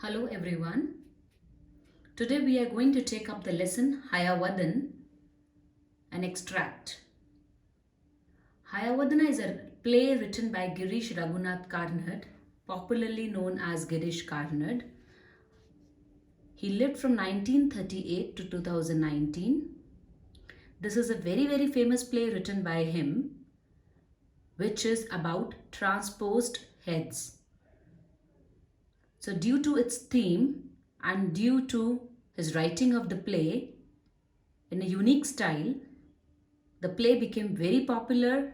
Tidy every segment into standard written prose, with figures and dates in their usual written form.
Hello everyone. Today we are going to take up the lesson Hayavadhan, an extract. Hayavadana is a play written by Girish Raghunath Karnad, popularly known as Girish Karnad. He lived from 1938 to 2019. This is a very famous play written by him, which is about transposed heads. So due to its theme and due to his writing of the play in a unique style, the play became very popular.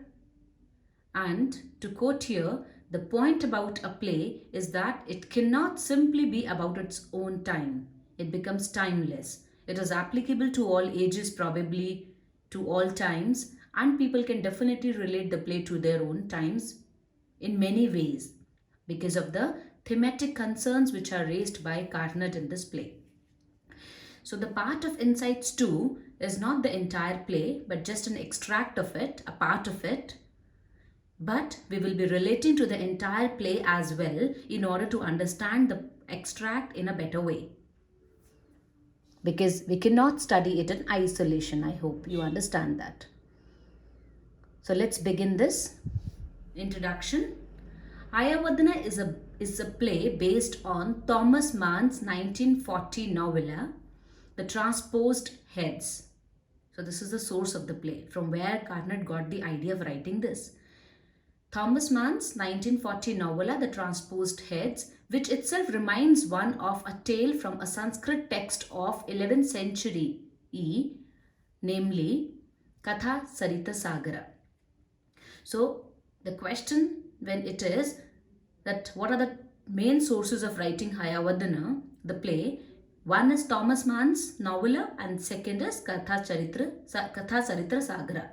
And to quote here, the point about a play is that it cannot simply be about its own time. It becomes timeless. It is applicable to all ages, probably to all times, and people can definitely relate the play to their own times in many ways because of the thematic concerns which are raised by Karnad in this play. So the part of Insights 2 is not the entire play, but just an extract of it, a part of it. But we will be relating to the entire play as well in order to understand the extract in a better way. Because we cannot study it in isolation. I hope you understand that. So let's begin this introduction. Hayavadana is a play based on Thomas Mann's 1940 novella, The Transposed Heads. So this is the source of the play, from where Karnad got the idea of writing this. Thomas Mann's 1940 novella, The Transposed Heads, which itself reminds one of a tale from a Sanskrit text of 11th century E, namely Katha Sarita Sagara. So the question when it is that what are the main sources of writing Hayavadana, the play? One is Thomas Mann's novella and second is Katha Saritra Sagara.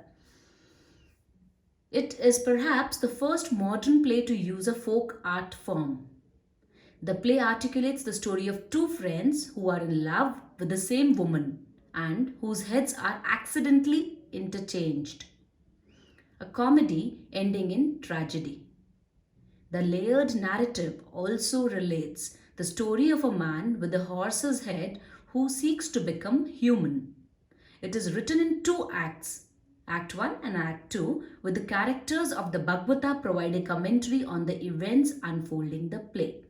It is perhaps the first modern play to use a folk art form. The play articulates the story of two friends who are in love with the same woman and whose heads are accidentally interchanged. A comedy ending in tragedy. The layered narrative also relates the story of a man with a horse's head who seeks to become human. It is written in two acts, Act 1 and Act 2, with the characters of the Bhagavata providing commentary on the events unfolding the play.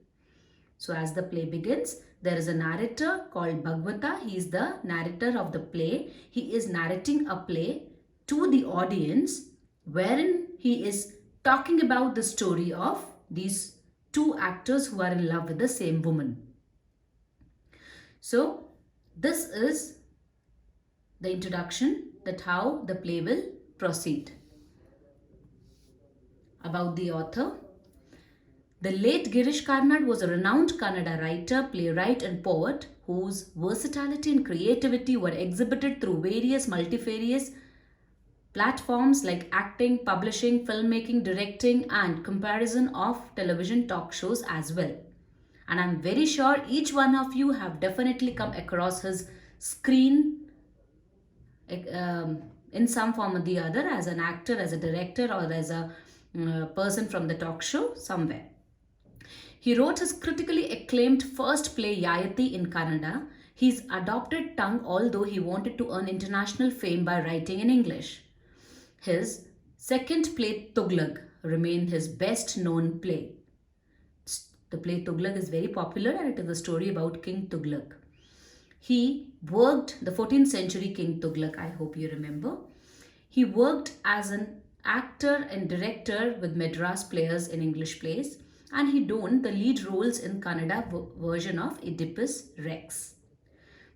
So as the play begins, there is a narrator called Bhagavata. He is the narrator of the play. He is narrating a play to the audience wherein he is talking about the story of these two actors who are in love with the same woman. So this is the introduction, that how the play will proceed. About the author. The late Girish Karnad was a renowned Kannada writer, playwright and poet whose versatility and creativity were exhibited through various multifarious platforms like acting, publishing, filmmaking, directing and comparison of television talk shows as well. And I'm very sure each one of you have definitely come across his screen in some form or the other, as an actor, as a director or as a person from the talk show somewhere. He wrote his critically acclaimed first play Yayati in Kannada, his adopted tongue, although he wanted to earn international fame by writing in English. His second play Tughlaq remained his best known play. The play Tughlaq is very popular and it is a story about King Tughlaq. He worked the 14th century King Tughlaq, I hope you remember. He worked as an actor and director with Madras players in English plays, and he donned the lead roles in Kannada version of Oedipus Rex.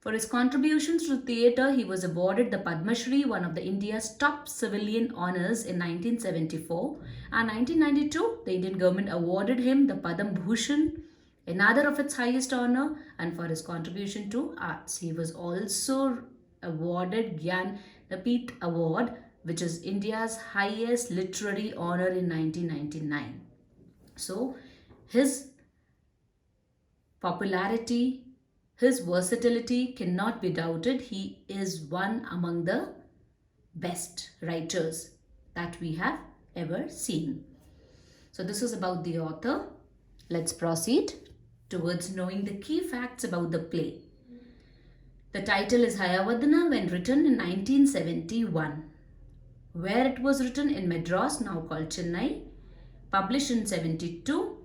For his contributions to theatre, he was awarded the Padma Shri, one of the India's top civilian honours, in 1974. And 1992, the Indian government awarded him the Padma Bhushan, another of its highest honour, and for his contribution to arts. He was also awarded Jnanpith Award, which is India's highest literary honour, in 1999. So, his popularity, his versatility cannot be doubted. He is one among the best writers that we have ever seen. So this is about the author. Let's proceed. towards knowing the key facts about the play. The title is Hayavadana when written in 1971, where it was written in Madras, now called Chennai, published in 72.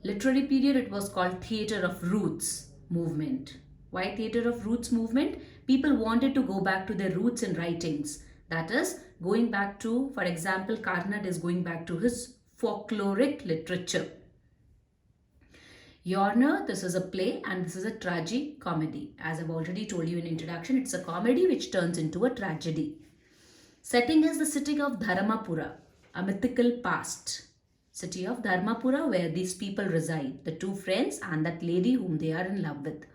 Literary period, it was called Theatre of Roots movement. Why Theatre of Roots movement? People wanted to go back to their roots in writings. That is, going back to, for example, Karnad is going back to his folkloric literature. Yorner, this is a play and this is a tragi-comedy. As I've already told you in introduction, it's a comedy which turns into a tragedy. Setting is the city of Dharmapura, a mythical past. City of Dharmapura where these people reside, the two friends and that lady whom they are in love with.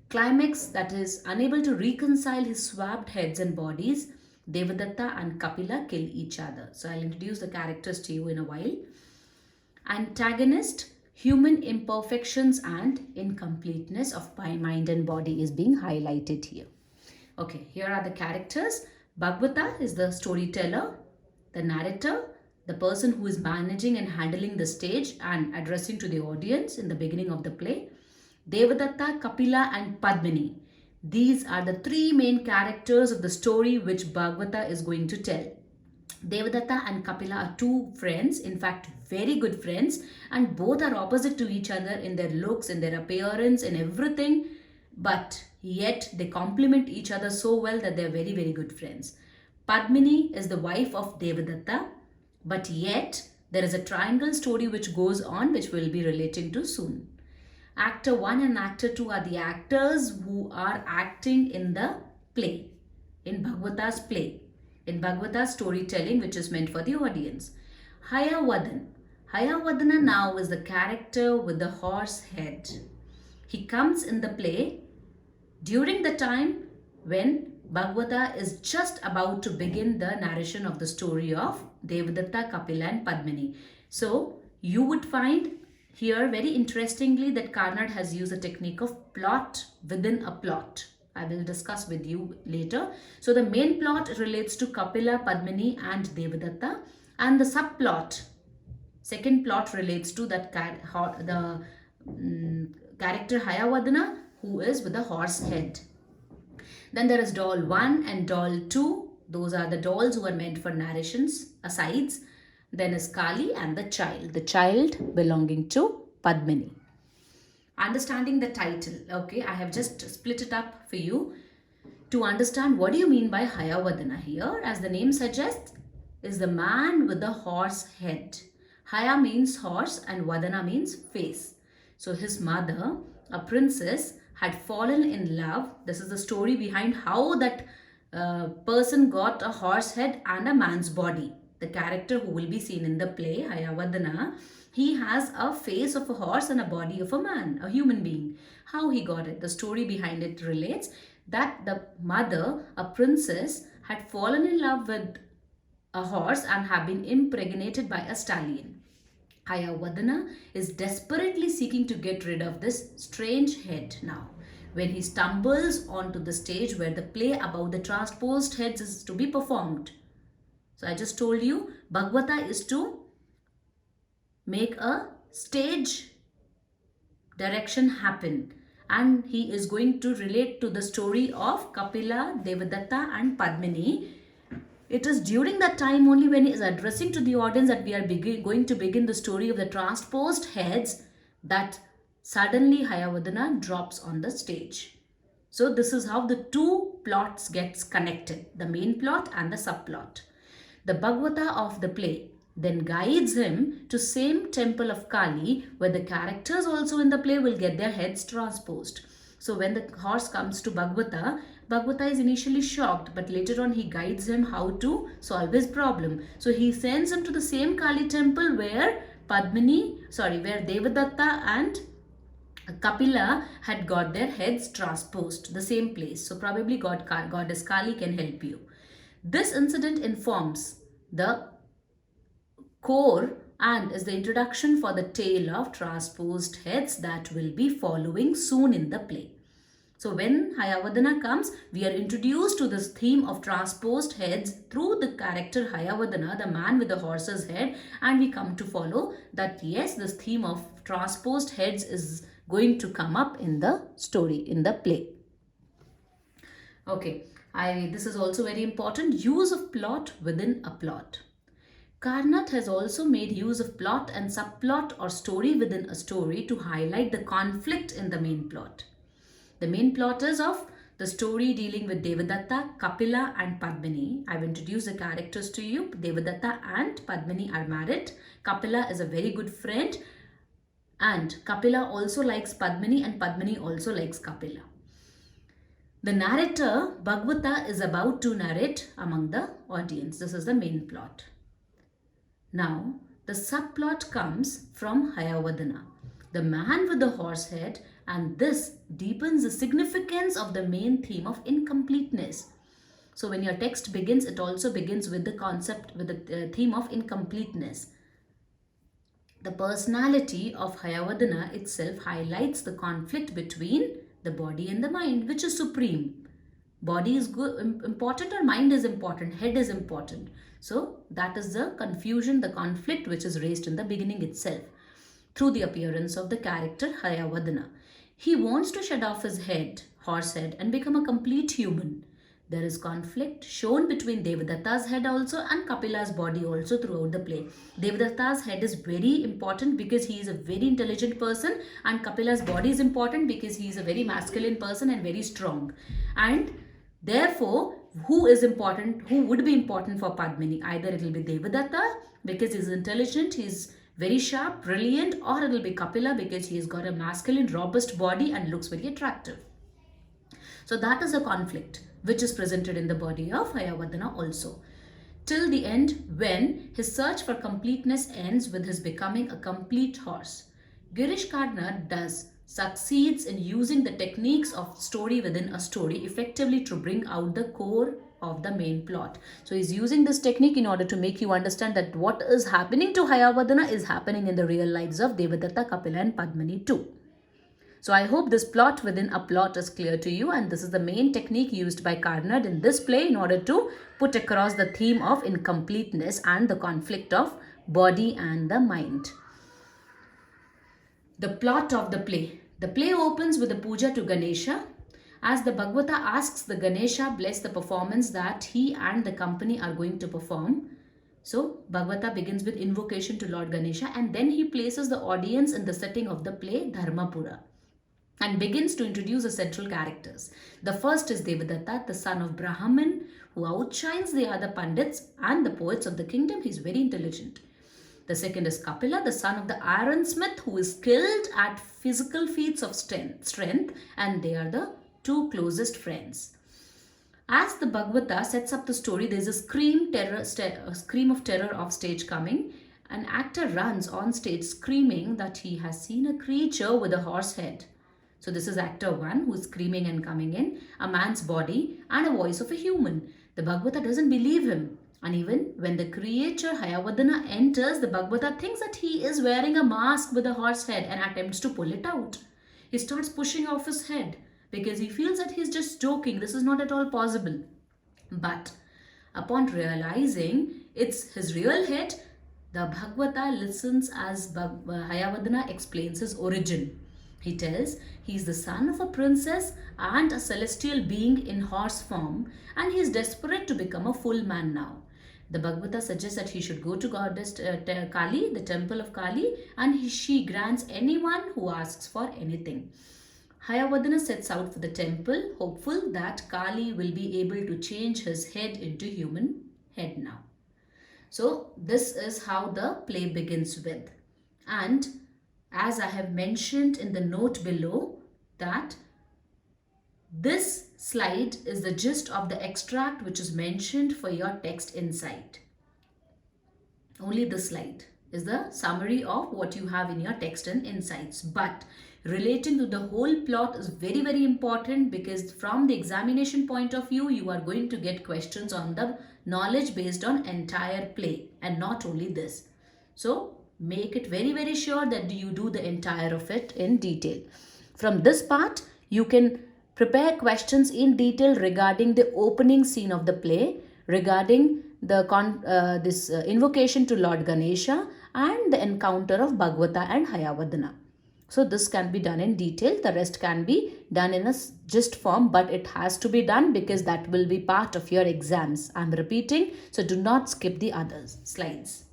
Climax, that is, unable to reconcile his swapped heads and bodies, Devadatta and Kapila kill each other. So I'll introduce the characters to you in a while. Antagonist, human imperfections and incompleteness of mind and body is being highlighted here. Okay, here are the characters. Bhagavata is the storyteller, the narrator, the person who is managing and handling the stage and addressing to the audience in the beginning of the play. Devadatta, Kapila and Padmini. These are the three main characters of the story which Bhagavata is going to tell. Devadatta and Kapila are two friends, in fact very good friends, and both are opposite to each other in their looks, in their appearance, in everything, but yet they complement each other so well that they are very, very good friends. Padmini is the wife of Devadatta, but yet there is a triangle story which goes on, which we'll be relating to soon. Actor 1 and Actor 2 are the actors who are acting in the play, in Bhagavata's play, in Bhagavata's storytelling, which is meant for the audience. Hayavadan. Hayavadana now is the character with the horse head. He comes in the play during the time when Bhagavata is just about to begin the narration of the story of Devadatta, Kapila and Padmini. So you would find here very interestingly that Karnad has used a technique of plot within a plot. I will discuss with you later. So the main plot relates to Kapila, Padmini and Devadatta, and the subplot, second plot, relates to that character Hayavadana, who is with the horse head. Then there is doll 1 and doll 2. Those are the dolls who are meant for narrations, asides. Then is Kali and the child belonging to Padmini. Understanding the title, okay, I have just split it up for you to understand what do you mean by Hayavadana here. As the name suggests, is the man with the horse head. Haya means horse and Vadana means face. So his mother, a princess, had fallen in love. This is the story behind how that person got a horse head and a man's body. The character who will be seen in the play, Hayavadana, he has a face of a horse and a body of a man, a human being. How he got it? The story behind it relates that the mother, a princess, had fallen in love with a horse and have been impregnated by a stallion. Hayavadana is desperately seeking to get rid of this strange head now. When he stumbles onto the stage where the play about the transposed heads is to be performed. So I just told you, Bhagavata is to make a stage direction happen. And he is going to relate to the story of Kapila, Devadatta and Padmini. It is during that time only when he is addressing to the audience that we are going to begin the story of the transposed heads that suddenly Hayavadana drops on the stage. So this is how the two plots gets connected, the main plot and the subplot. The Bhagavata of the play then guides him to same temple of Kali where the characters also in the play will get their heads transposed. So when the horse comes to Bhagavata, Bhagavata is initially shocked, but later on he guides him how to solve his problem. So he sends him to the same Kali temple where where Devadatta and Kapila had got their heads transposed, the same place. So probably Goddess Kali can help you. This incident informs the core and is the introduction for the tale of transposed heads that will be following soon in the play. So when Hayavadana comes, we are introduced to this theme of transposed heads through the character Hayavadana, the man with the horse's head, and we come to follow that yes, this theme of transposed heads is going to come up in the story, in the play. Okay, this is also very important, use of plot within a plot. Carnot has also made use of plot and subplot or story within a story to highlight the conflict in the main plot. The main plot is of the story dealing with Devadatta, Kapila and Padmini. I've introduced the characters to you. Devadatta and Padmini are married. Kapila is a very good friend, and Kapila also likes Padmini and Padmini also likes Kapila. The narrator, Bhagavata, is about to narrate among the audience. This is the main plot. Now, the subplot comes from Hayavadana, the man with the horse head, and this deepens the significance of the main theme of incompleteness. So when your text begins, it also begins with the concept, with the theme of incompleteness. The personality of Hayavadana itself highlights the conflict between the body and the mind, which is supreme. Body is good, important, or mind is important, head is important. So that is the confusion, the conflict which is raised in the beginning itself through the appearance of the character Hayavadana. He wants to shed off his head, horse head, and become a complete human. There is conflict shown between Devadatta's head also and Kapila's body also throughout the play. Devadatta's head is very important because he is a very intelligent person, and Kapila's body is important because he is a very masculine person and very strong. And therefore, who is important, who would be important for Padmini? Either it will be Devadatta because he is intelligent, he is very sharp, brilliant, or it will be Kapila because he has got a masculine, robust body and looks very attractive. So that is a conflict which is presented in the body of Hayavadana also. Till the end, when his search for completeness ends with his becoming a complete horse. Girish Karnad succeeds in using the techniques of story within a story effectively to bring out the core of the main plot. So he's using this technique in order to make you understand that what is happening to Hayavadana is happening in the real lives of Devadatta, Kapila and Padmini too. So I hope this plot within a plot is clear to you, and this is the main technique used by Karnad in this play in order to put across the theme of incompleteness and the conflict of body and the mind. The plot of the play. The play opens with a puja to Ganesha. As the Bhagavata asks the Ganesha bless the performance that he and the company are going to perform. So Bhagavata begins with invocation to Lord Ganesha, and then he places the audience in the setting of the play Dharmapura and begins to introduce the central characters. The first is Devadatta, the son of Brahman, who outshines the other Pandits and the poets of the kingdom. He is very intelligent. The second is Kapila, the son of the ironsmith, who is skilled at physical feats of strength, and they are the two closest friends. As the Bhagavata sets up the story, there is a scream of terror off stage coming. An actor runs on stage screaming that he has seen a creature with a horse head. So this is actor 1 who is screaming and coming in, a man's body and a voice of a human. The Bhagavata doesn't believe him. And even when the creature Hayavadana enters, the Bhagavata thinks that he is wearing a mask with a horse head and attempts to pull it out. He starts pushing off his head because he feels that he's just joking. This is not at all possible. But upon realizing it's his real head, the Bhagavata listens as Hayavadana explains his origin. He tells he is the son of a princess and a celestial being in horse form, and he is desperate to become a full man now. The Bhagavata suggests that he should go to goddess Kali, the temple of Kali, and she grants anyone who asks for anything. Hayavadana sets out for the temple, hopeful that Kali will be able to change his head into human head now. So this is how the play begins with. And as I have mentioned in the note below, that this slide is the gist of the extract which is mentioned for your text inside. Only this slide is the summary of what you have in your text and insights. But relating to the whole plot is very, very important, because from the examination point of view, you are going to get questions on the knowledge based on entire play and not only this. So make it very, very sure that you do the entire of it in detail. From this part, you can Prepare questions in detail regarding the opening scene of the play, regarding this invocation to Lord Ganesha and the encounter of Bhagavata and Hayavadana. So this can be done in detail. The rest can be done in a gist form, but it has to be done because that will be part of your exams. I'm repeating, so do not skip the other slides.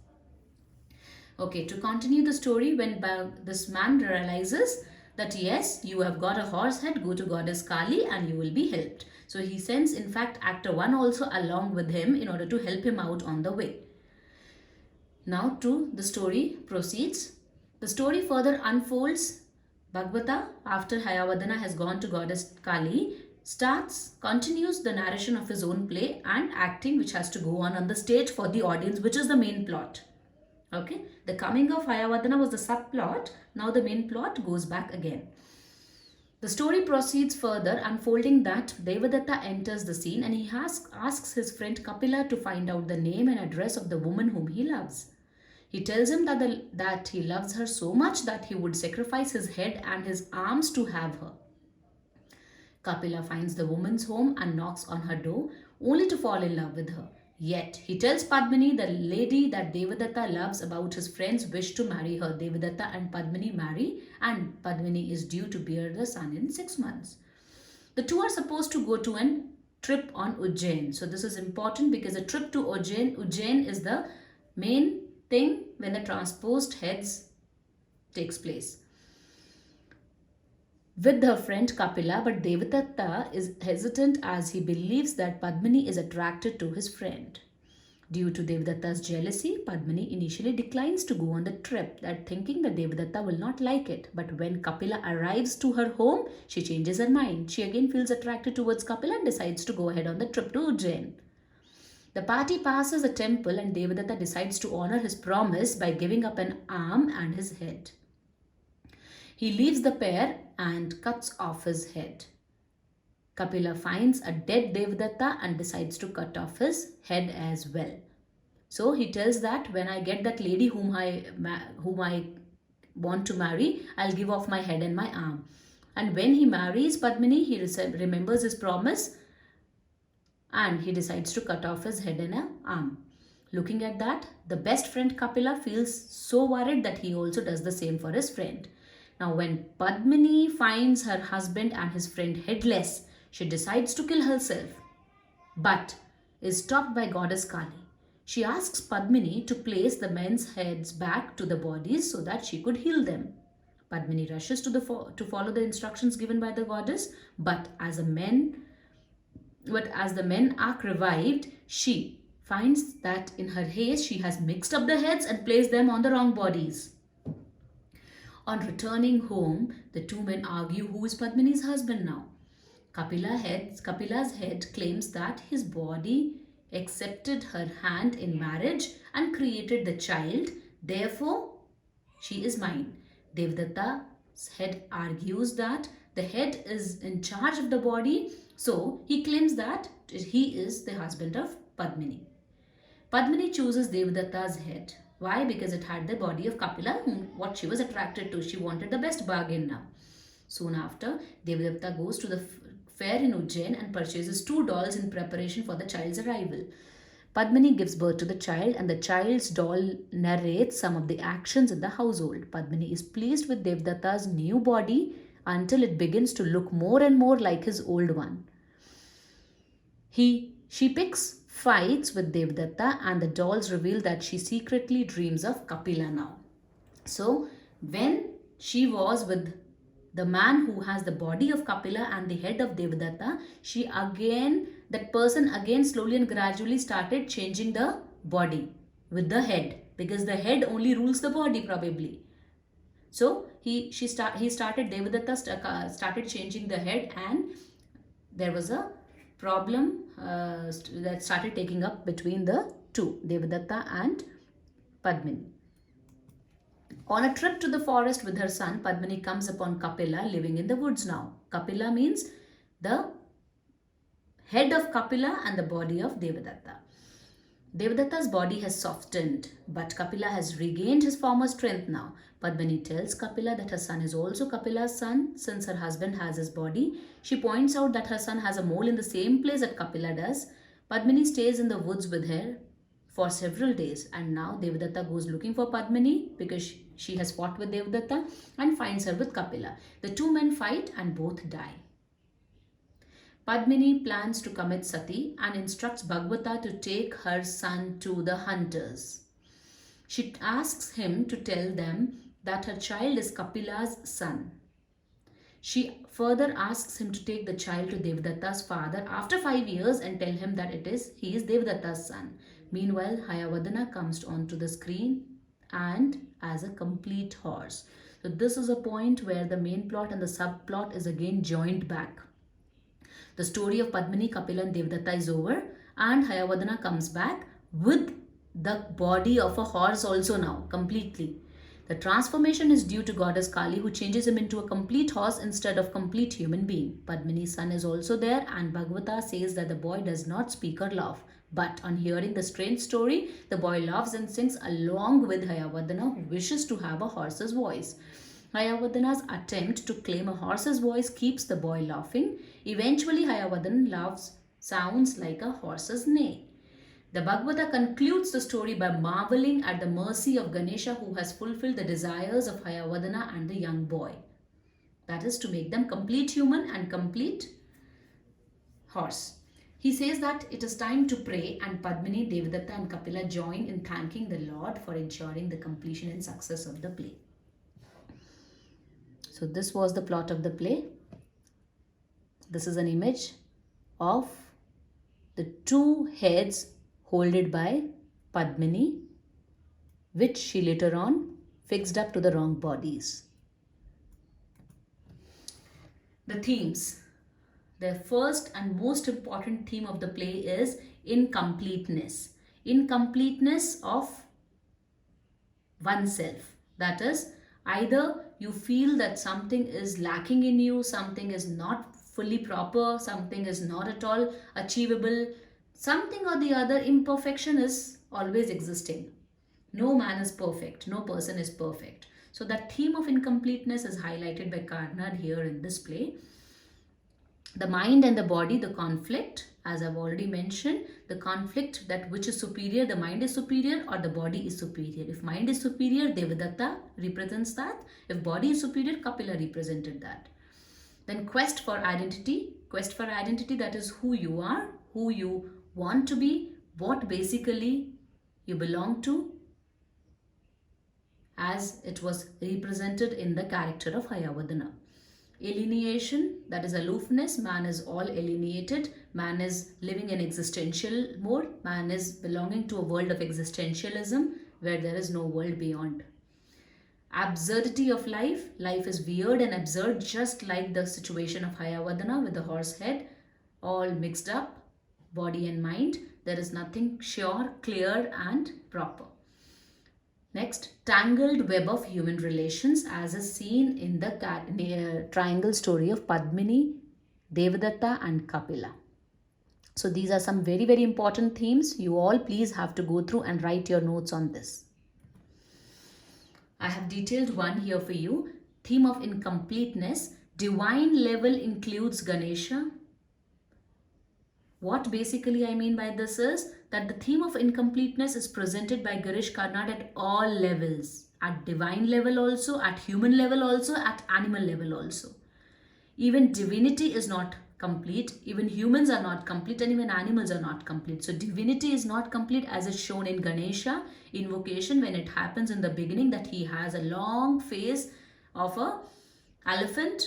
Okay, to continue the story, when this man realizes that yes, you have got a horse head, go to Goddess Kali and you will be helped. So he sends, in fact, actor 1 also along with him in order to help him out on the way. Now to the story proceeds. The story further unfolds. Bhagavata, after Hayavadana has gone to Goddess Kali, continues the narration of his own play and acting which has to go on the stage for the audience, which is the main plot. Okay, the coming of Hayavadana was the subplot. Now the main plot goes back again. The story proceeds further, unfolding that Devadatta enters the scene and he asks his friend Kapila to find out the name and address of the woman whom he loves. He tells him that he loves her so much that he would sacrifice his head and his arms to have her. Kapila finds the woman's home and knocks on her door, only to fall in love with her. Yet, he tells Padmini, the lady that Devadatta loves, about his friend's wish to marry her. Devadatta and Padmini marry, and Padmini is due to bear the son in 6 months. The two are supposed to go to a trip on Ujjain. So this is important because a trip to Ujjain is the main thing when the transposed heads takes place with her friend Kapila, but Devadatta is hesitant as he believes that Padmini is attracted to his friend. Due to Devadatta's jealousy, Padmini initially declines to go on the trip, thinking that Devadatta will not like it. But when Kapila arrives to her home, she changes her mind. She again feels attracted towards Kapila and decides to go ahead on the trip to Ujjain. The party passes a temple and Devadatta decides to honor his promise by giving up an arm and his head. He leaves the pair and cuts off his head. Kapila finds a dead Devadatta and decides to cut off his head as well. So he tells that when I get that lady whom I want to marry, I'll give off my head and my arm. And when he marries Padmini, he remembers his promise and he decides to cut off his head and an arm. Looking at that, the best friend Kapila feels so worried that he also does the same for his friend. Now when Padmini finds her husband and his friend headless, she decides to kill herself, but is stopped by Goddess Kali. She asks Padmini to place the men's heads back to the bodies so that she could heal them. Padmini rushes to follow the instructions given by the goddess, but as the men are revived, she finds that in her haste she has mixed up the heads and placed them on the wrong bodies. On returning home, the two men argue who is Padmini's husband now. Kapila's head claims that his body accepted her hand in marriage and created the child, therefore she is mine. Devadatta's head argues that the head is in charge of the body, so he claims that he is the husband of Padmini. Padmini chooses Devadatta's head. Why? Because it had the body of Kapila, what she was attracted to. She wanted the best bargain now. Soon after, Devadatta goes to the fair in Ujjain and purchases 2 dolls in preparation for the child's arrival. Padmini gives birth to the child and the child's doll narrates some of the actions in the household. Padmini is pleased with Devadatta's new body until it begins to look more and more like his old one. She picks fights with Devadatta and the dolls reveal that she secretly dreams of Kapila now. So when she was with the man who has the body of Kapila and the head of Devadatta, that person again slowly and gradually started changing the body with the head, because the head only rules the body probably. So Devadatta started changing the head and there was a problem that started taking up between the two, Devadatta and Padmini. On a trip to the forest with her son, Padmini comes upon Kapila living in the woods now. Kapila means the head of Kapila and the body of Devadatta. Devadatta's body has softened, but Kapila has regained his former strength now. Padmini tells Kapila that her son is also Kapila's son since her husband has his body. She points out that her son has a mole in the same place that Kapila does. Padmini stays in the woods with her for several days, and now Devadatta goes looking for Padmini because she has fought with Devadatta and finds her with Kapila. The two men fight and both die. Padmini plans to commit sati and instructs Bhagavata to take her son to the hunters. She asks him to tell them that her child is Kapila's son. She further asks him to take the child to Devadatta's father after 5 years and tell him that he is Devadatta's son. Meanwhile, Hayavadana comes onto the screen and as a complete horse. So this is a point where the main plot and the subplot is again joined back. The story of Padmini, Kapila and Devadatta is over and Hayavadana comes back with the body of a horse also now, completely. The transformation is due to goddess Kali, who changes him into a complete horse instead of complete human being. Padmini's son is also there and Bhagavata says that the boy does not speak or laugh. But on hearing the strange story, the boy laughs and sings along with Hayavadana, who wishes to have a horse's voice. Hayavadana's attempt to claim a horse's voice keeps the boy laughing. Eventually, Hayavadana laughs sounds like a horse's neigh. The Bhagavata concludes the story by marveling at the mercy of Ganesha, who has fulfilled the desires of Hayavadana and the young boy. That is to make them complete human and complete horse. He says that it is time to pray and Padmini, Devadatta and Kapila join in thanking the Lord for ensuring the completion and success of the play. So this was the plot of the play. This is an image of the two heads holded by Padmini, which she later on fixed up to the wrong bodies. The themes. The first and most important theme of the play is incompleteness. Incompleteness of oneself. That is, either you feel that something is lacking in you, something is not fully proper, something is not at all achievable, something or the other, imperfection is always existing. No man is perfect, no person is perfect. So that theme of incompleteness is highlighted by Karnad here in this play. The mind and the body, the conflict, as I've already mentioned, the conflict that which is superior, the mind is superior or the body is superior. If mind is superior, Devadatta represents that. If body is superior, Kapila represented that. Then quest for identity, that is who you are, who you want to be, what basically you belong to, as it was represented in the character of Hayavadana. Alienation, that is aloofness, man is all alienated, man is living in existential mode, man is belonging to a world of existentialism where there is no world beyond. Absurdity of life, life is weird and absurd, just like the situation of Hayavadana with the horse head, all mixed up, body and mind. There is nothing sure, clear and proper. Next, tangled web of human relations as is seen in the triangle story of Padmini, Devadatta and Kapila. So these are some very, very important themes. You all please have to go through and write your notes on this. I have detailed one here for you. Theme of incompleteness. Divine level includes Ganesha. What basically I mean by this is that the theme of incompleteness is presented by Girish Karnad at all levels. At divine level also, at human level also, at animal level also. Even divinity is not complete, even humans are not complete and even animals are not complete. So divinity is not complete as is shown in Ganesha invocation when it happens in the beginning that he has a long face of a elephant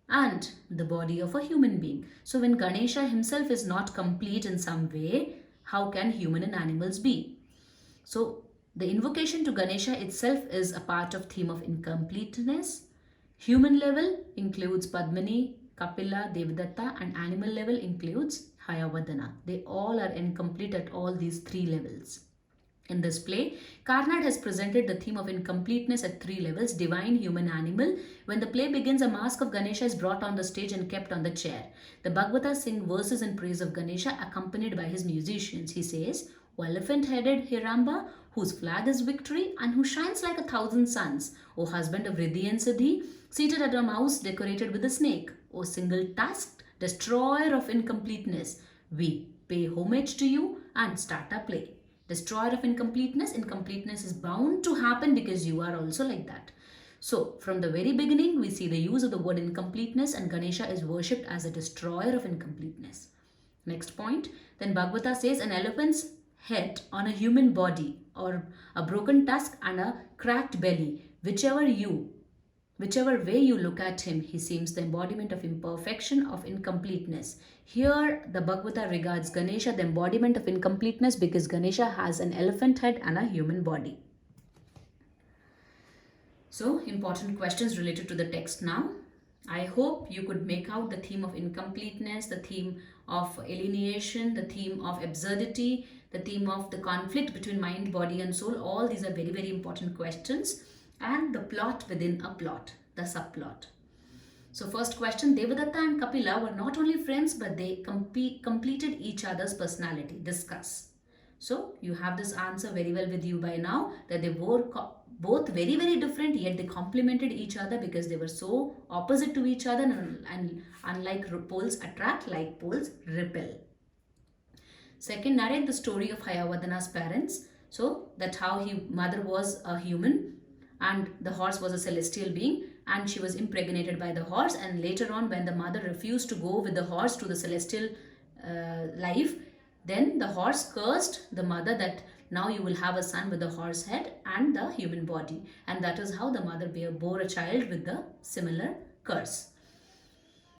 and the body of a human being. So when Ganesha himself is not complete in some way, how can human and animals be? So the invocation to Ganesha itself is a part of theme of incompleteness. Human level includes Padmini, Kapila, Devadatta, and animal level includes Hayavadana. They all are incomplete at all these three levels. In this play, Karnad has presented the theme of incompleteness at three levels: divine, human, animal. When the play begins, a mask of Ganesha is brought on the stage and kept on the chair. The Bhagavatas sing verses in praise of Ganesha accompanied by his musicians. He says, O elephant-headed Hiramba, whose flag is victory and who shines like 1,000 suns. O husband of Riddhi and Siddhi, seated at a mouse decorated with a snake. O single-tasked destroyer of incompleteness, we pay homage to you and start our play. Destroyer of incompleteness, incompleteness is bound to happen because you are also like that. So, from the very beginning, we see the use of the word incompleteness, and Ganesha is worshipped as a destroyer of incompleteness. Next point, then Bhagavata says an elephant's head on a human body, or a broken tusk and a cracked belly, whichever way you look at him, he seems the embodiment of imperfection, of incompleteness. Here, the Bhagavata regards Ganesha the embodiment of incompleteness because Ganesha has an elephant head and a human body. So, important questions related to the text now. I hope you could make out the theme of incompleteness, the theme of alienation, the theme of absurdity, the theme of the conflict between mind, body and soul. All these are very, very important questions. And the plot within a plot, the subplot. So first question, Devadatta and Kapila were not only friends but they completed each other's personality. Discuss. So you have this answer very well with you by now, that they were both very, very different, yet they complemented each other because they were so opposite to each other, and unlike poles attract, like poles repel. Second, narrate the story of Hayavadana's parents. So that how mother was a human and the horse was a celestial being, and she was impregnated by the horse, and later on when the mother refused to go with the horse to the celestial life, then the horse cursed the mother that now you will have a son with the horse head and the human body, and that is how the mother bore a child with the similar curse.